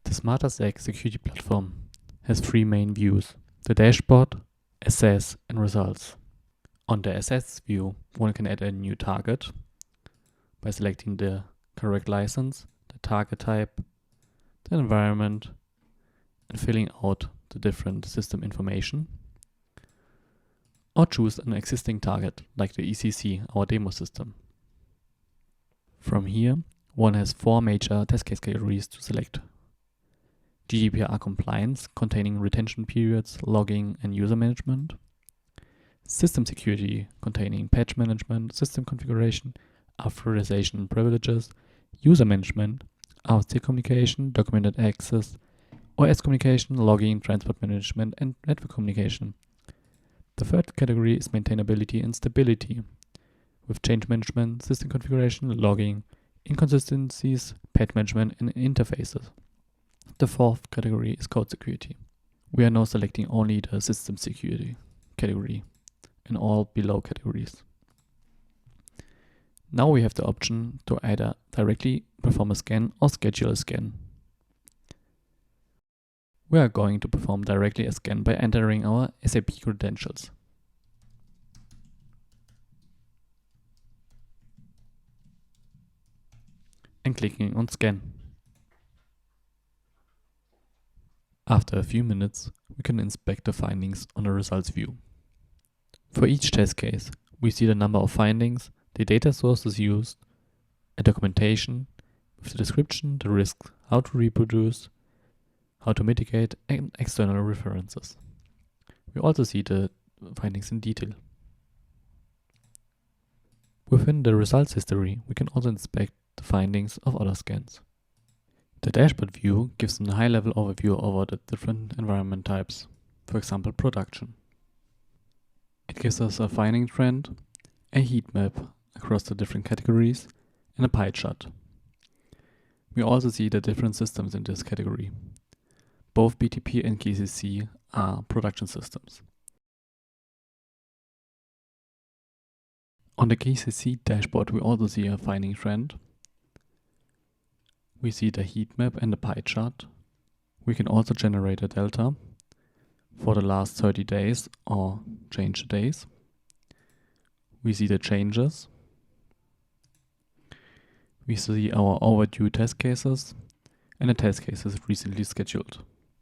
The smarterSec security platform has three main views: the dashboard, assess, and results. On the assess view, one can add a new target by selecting the correct license, the target type, the environment, and filling out the different system information. Or choose an existing target, like the ECC, our demo system. From here, one has four major test case categories to select: GDPR compliance, containing retention periods, logging, and user management; system security, containing patch management, system configuration, authorization privileges, user management, RFC communication, documented access, OS communication, logging, transport management, and network communication. The third category is maintainability and stability, with change management, system configuration, logging, inconsistencies, patch management, and interfaces. The fourth category is code security. We are now selecting only the system security category in all below categories. Now we have the option to either directly perform a scan or schedule a scan. We are going to perform directly a scan by entering our SAP credentials. And clicking on scan. After a few minutes, we can inspect the findings on the results view. For each test case, we see the number of findings, the data sources used, a documentation with the description, the risks, how to reproduce, how to mitigate, and external references. We also see the findings in detail. Within the results history, we can also inspect the findings of other scans. The dashboard view gives a high-level overview over the different environment types, for example production. It gives us a finding trend, a heat map across the different categories, and a pie chart. We also see the different systems in this category. Both BTP and GCC are production systems. On the GCC dashboard, we also see a finding trend. We see the heat map and the pie chart. We can also generate a delta for the last 30 days or change the days. We see the changes. We see our overdue test cases and the test cases recently scheduled.